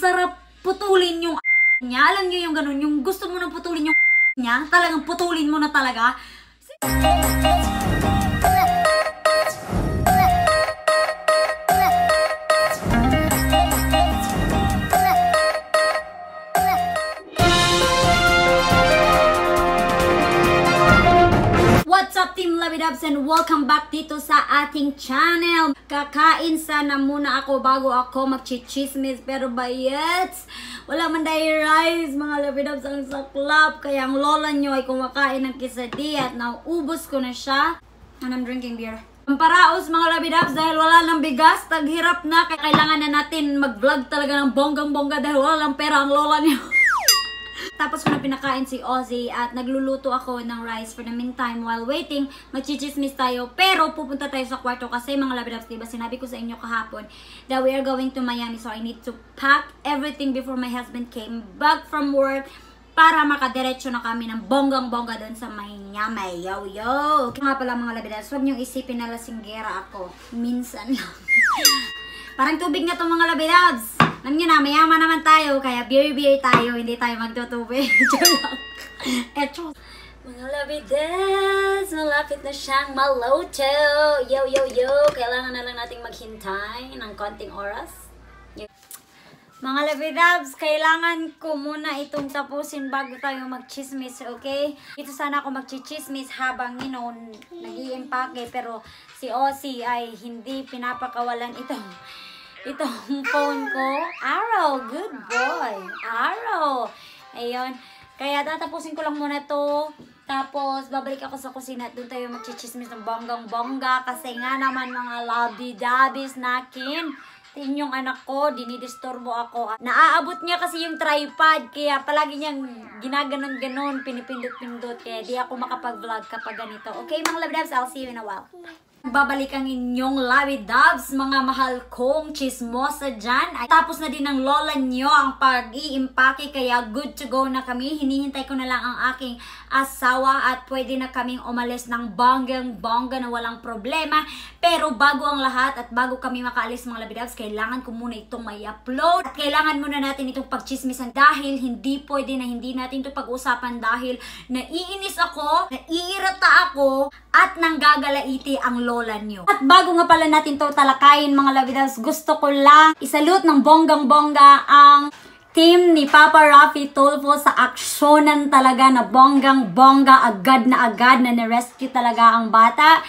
sarap putulin yung niya. Alam niyo yung ganun, yung gusto mo nang putulin yung niya, talagang putulin mo na talaga. What's up, Team Labidabs, and welcome back dito sa ating channel. Kakain sana muna ako bago ako magchichismis, pero bayets, wala man dahil rice, mga Labidabs, ang saklap. Kaya ang lola nyo ay kumakain ng quesadilla at naubos ko na siya. And I'm drinking beer. Ang paraos, mga Labidabs, dahil wala ng bigas, taghirap na. Kaya kailangan na natin mag-vlog talaga ng bonggang-bongga dahil wala lang pera ang lola nyo. Tapos ko na pinakain si Ozzy at nagluluto ako ng rice for the meantime while waiting. Magchichismis tayo, pero pupunta tayo sa kwarto kasi mga Labidabs, diba sinabi ko sa inyo kahapon that we are going to Miami, so I need to pack everything before my husband came back from work para makadiretso na kami ng bonggang-bongga doon sa Miami. Yo, yo! Nga pala mga Labidabs, huwag niyong isipin na lasinggera ako. Minsan lang. Parang tubig na to mga Labidabs. Alam nyo na, mayaman naman tayo, kaya beer tayo, hindi tayo magtutubig. Eto. Mga Labidabs, malapit na siyang maloto. Yo, yo, yo. Kailangan na lang nating maghintay ng konting oras. Mga Labidabs, kailangan ko muna itong tapusin bago tayo magchismis, okay? Ito sana ako magchichismis habang, you know, nag-iimpake, pero si Ozzy ay hindi pinapakawalan itong phone ko. Arrow, good boy. Arrow. Ayun. Kaya tatapusin ko lang muna to. Tapos, babalik ako sa kusina at doon tayo magchichismis ng bonggang-bongga. Kasi nga naman mga Labidabs nakin. Tingin yung anak ko, dinidisturbo ako. Naaabot niya kasi yung tripod. Kaya palagi niyang ginaganon-ganon, pinipindot-pindot. Kaya di ako makapag-vlog kapag ganito. Okay mga Labidabs, I'll see you in a while. Babalik ang inyong Labidabs, mga mahal kong chismosa dyan. Ay, tapos na din ng lola nyo ang pag-iimpake, kaya good to go na kami. Hinihintay ko na lang ang aking asawa at pwede na kaming umalis ng bonggang-bongga na walang problema. Pero bago ang lahat at bago kami makaalis mga Labidabs, kailangan ko muna itong may upload. At kailangan muna natin itong pagchismisan dahil hindi pwede na hindi natin ito pag-usapan dahil naiinis ako, naiirata ako, at nanggagalaiti ang lola nyo. At bago nga pala natin to talakayin mga Labidabs, gusto ko lang isalute ng bonggang-bongga ang team ni Papa Rafi Tulfo sa aksyonan talaga na bonggang-bongga, agad na na-rescue talaga ang bata.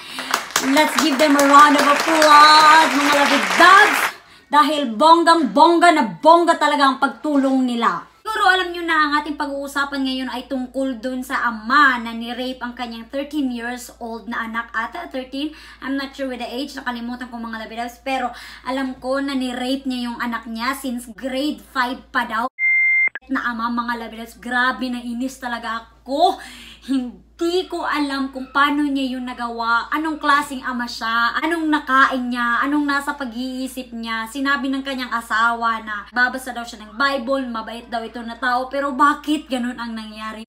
Let's give them a round of applause mga Labidabs dahil bonggang-bongga na bongga talaga ang pagtulong nila. Siguro alam nyo na ang ating pag-uusapan ngayon ay tungkol dun sa ama na ni-rape ang kanyang 13 years old na anak ata. 13? I'm not sure with the age. Nakalimutan ko mga Labidabs. Pero alam ko na ni-rape niya yung anak niya since grade 5 pa daw. Na ama mga Labidabs. Grabe na inis talaga ako. Hindi ko alam kung paano niya yung nagawa, anong klaseng ama siya, anong nakain niya, anong nasa pag-iisip niya. Sinabi ng kanyang asawa na babasa daw siya ng Bible, mabait daw ito na tao, pero bakit ganun ang nangyari?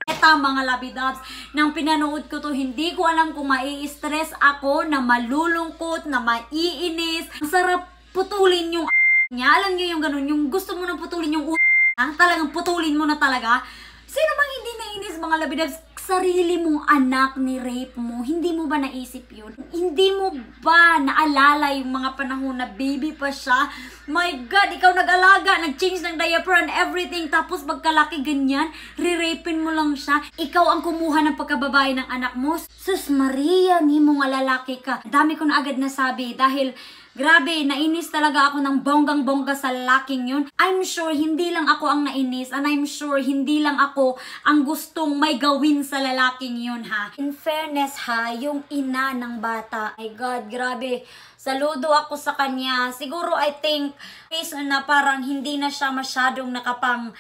Eta mga Labidabs, nang pinanood ko to, hindi ko alam kung mai-stress ako, na malulungkot, na maiinis. Ang sarap putulin yung niya. Alam niyo yung ganun, yung gusto mo nang putulin yung talagang putulin mo na talaga. Sino bang hindi nainis mga Labidabs? Sarili mong anak ni rape mo, hindi mo ba naisip yun? Hindi mo ba naalala yung mga panahon na baby pa siya? My God, ikaw nag-alaga, nag-change ng diaper and everything, tapos pagkalaki ganyan, re-rapin mo lang siya. Ikaw ang kumuha ng pagkababae ng anak mo. Sus Maria, ni mo nga lalaki ka. Dami ko na agad nasabi dahil grabe, nainis talaga ako ng bonggang-bongga sa lalaking yun. I'm sure hindi lang ako ang nainis and I'm sure hindi lang ako ang gustong may gawin sa lalaking yun ha. In fairness ha, yung ina ng bata, my God, grabe. Saludo ako sa kanya. Siguro I think, reason na parang hindi na siya masyadong nakapang,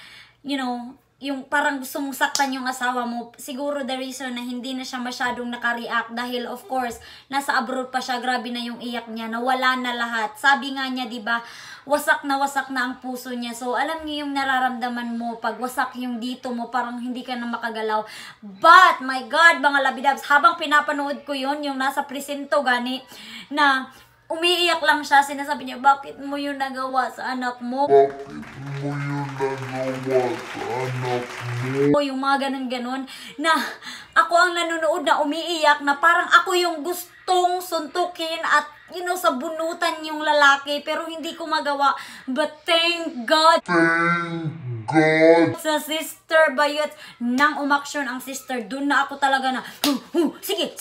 you know, yung parang gusto mong saktan yung asawa mo, siguro the reason na hindi na siya masyadong nakareact dahil of course, nasa abroad pa siya, grabe na yung iyak niya, nawala na lahat. Sabi nga niya, diba, wasak na ang puso niya. So, alam niyo yung nararamdaman mo, pag wasak yung dito mo, parang hindi ka na makagalaw. But, my God, mga Labidabs, habang pinapanood ko yun, yung nasa presinto gani, na umiiyak lang siya. Sinasabi niya, bakit mo yun nagawa sa anak mo? Yung mga ganun-ganun na ako ang nanonood na umiiyak na parang ako yung gustong suntukin at sabunutan yung lalaki pero hindi ko magawa. But thank God. Sa Sister Bayot nang umaksyon ang sister, dun na ako talaga na sige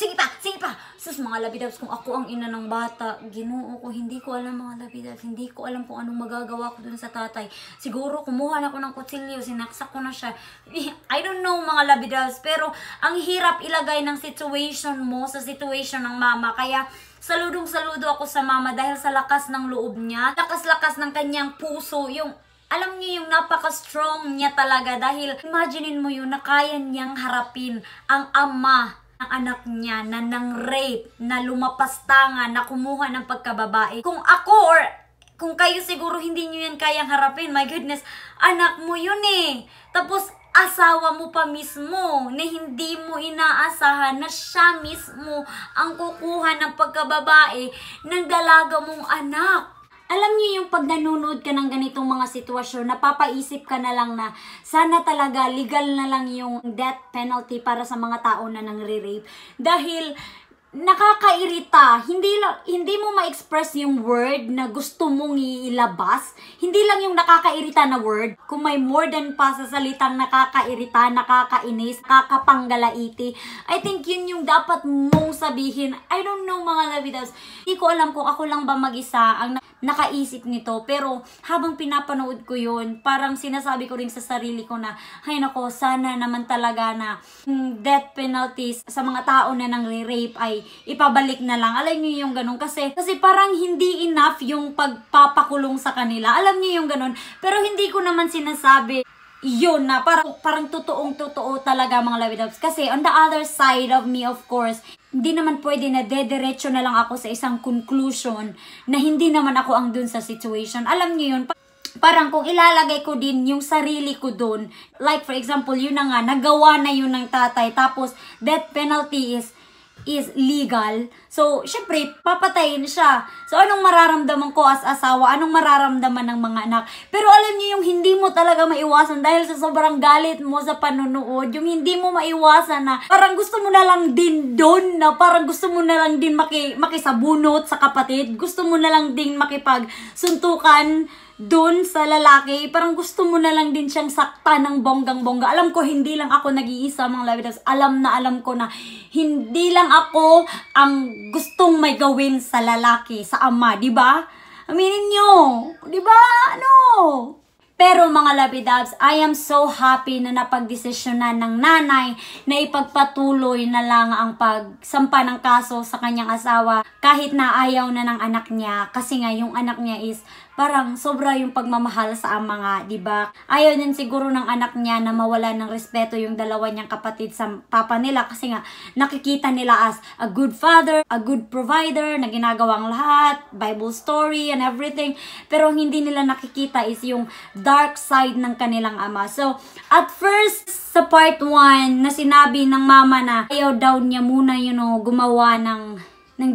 pa sus mga labidabs, kung ako ang ina ng bata, Ginoo ko, hindi ko alam mga labidabs, hindi ko alam kung anong magagawa ko dun sa tatay. Siguro kumuha na ako ng kutsilyo, sinaksak ko na siya, I don't know mga labidabs, pero ang hirap ilagay ng situation mo sa situation ng mama. Kaya saludong-saludo ako sa mama dahil sa lakas ng loob niya, lakas-lakas ng kanyang puso, alam niyo yung napaka-strong niya talaga dahil imaginein mo yun na kaya niyang harapin ang ama ng anak niya na nang-rape, na lumapastangan, na kumuha ng pagkababae. Kung ako or kung kayo siguro hindi niyo yan kayang harapin, my goodness, anak mo yun eh. Tapos asawa mo pa mismo na hindi mo inaasahan na siya mismo ang kukuha ng pagkababae ng dalaga mong anak. Alam niyo yung pag nanonood ka ng ganitong mga sitwasyon, napapaisip ka na lang na sana talaga legal na lang yung death penalty para sa mga tao na nangre-rape. Dahil nakakairita, hindi mo ma-express yung word na gusto mong ilabas. Hindi lang yung nakakairita na word, kung may more than pa sa salitang nakakairita, nakakainis, nakakapanggalaiti. I think yun yung dapat mong sabihin. I don't know mga labidabs, hindi ko alam kung ako lang ba mag-isa ang nakaisip nito, pero habang pinapanood ko yun, parang sinasabi ko rin sa sarili ko na, ay nako, sana naman talaga na death penalties sa mga tao na nang-rape ay ipabalik na lang. Alam niyo yung ganun, kasi parang hindi enough yung pagpapakulong sa kanila. Alam niyo yung ganun, pero hindi ko naman sinasabi yun na parang totoong-totoo talaga mga labidabs. Kasi on the other side of me, of course, hindi naman pwede na dediretso na lang ako sa isang conclusion na hindi naman ako ang dun sa situation. Alam niyo yun, parang kung ilalagay ko din yung sarili ko dun, like for example, yun na nga, nagawa na yun ng tatay, tapos death penalty is legal. So, syempre, papatayin siya. So, anong mararamdaman ko as asawa? Anong mararamdaman ng mga anak? Pero alam niyo yung hindi mo talaga maiwasan dahil sa sobrang galit mo sa panunood, yung hindi mo maiwasan na parang gusto mo na lang din doon, na parang gusto mo na lang din makisabunot sa kapatid, gusto mo na lang din makipagsuntukan doon sa lalaki, parang gusto mo na lang din siyang sakta ng bonggang-bongga. Alam ko, hindi lang ako nag-iisa mga labidabs. Alam ko na hindi lang ako ang gustong may gawin sa lalaki, sa ama, di ba? Aminin nyo, di ba? Ano? Pero mga labidabs, I am so happy na napagdesisyonan ng nanay na ipagpatuloy na lang ang pagsampa ng kaso sa kanyang asawa kahit na ayaw na ng anak niya, kasi nga yung anak niya is parang sobra yung pagmamahal sa ama nga, diba? Ayaw din siguro ng anak niya na mawala ng respeto yung dalawa niyang kapatid sa papa nila, kasi nga nakikita nila as a good father, a good provider, na ginagawang lahat, Bible story and everything. Pero ang hindi nila nakikita is yung dark side ng kanilang ama. So, at first, sa part 1, na sinabi ng mama na ayaw daw niya muna, gumawa ng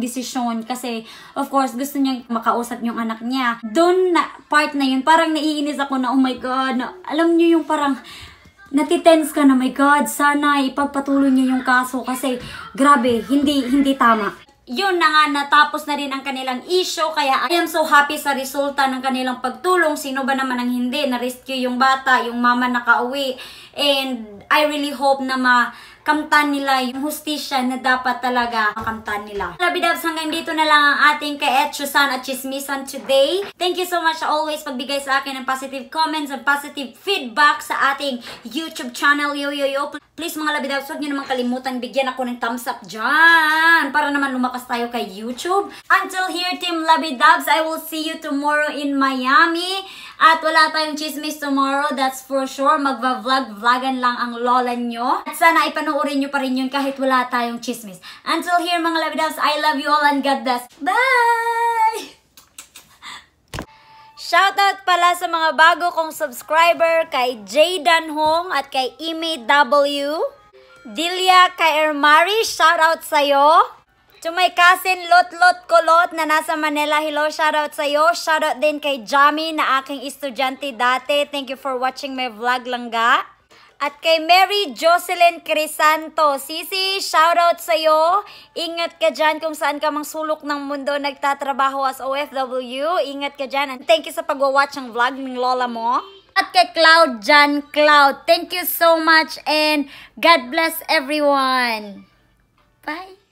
desisyon kasi of course gusto niya makausap yung anak niya. Doon na part na yun, parang naiinis ako na oh my God, alam niyo yung parang natitense ka na, my God, sana ipagpatuloy niya yung kaso kasi grabe, hindi tama. Yun na nga, natapos na rin ang kanilang issue, kaya I am so happy sa resulta ng kanilang pagtulong. Sino ba naman ang hindi? Na-rescue yung bata, yung mama nakauwi, and I really hope na makamtan nila yung hustisya na dapat talaga makamtan nila. Labidabs, hanggang dito na lang ang ating kaetsyusan at chismisan today. Thank you so much sa always pagbigay sa akin ng positive comments and positive feedback sa ating YouTube channel, Yo. Please mga labidabs, huwag nyo naman kalimutan bigyan ako ng thumbs up dyan para naman lumakas tayo kay YouTube. Until here, Team Labidabs, I will see you tomorrow in Miami. At wala tayong chismis tomorrow, that's for sure. Magva-vlogan lang ang lola nyo. At sana ipanoorin nyo pa rin yun kahit wala tayong chismis. Until here mga labidabs, I love you all and God bless. Bye! Shoutout pala sa mga bago kong subscriber, kay Jaydan Hong at kay Ime W. Dilia kay Ermari, shoutout sa'yo. To my cousin Lot Kulot na nasa Manila, hello, shoutout sa'yo. Shoutout din kay Jami na aking estudyante dati. Thank you for watching my vlog, langga. At kay Mary Jocelyn Crisanto, Sisi, shoutout sa'yo. Ingat ka dyan kung saan ka mang sulok ng mundo nagtatrabaho as OFW. Ingat ka dyan. And thank you sa pag-watch ng vlog ng lola mo. At kay Cloud Jan Cloud, thank you so much and God bless everyone. Bye!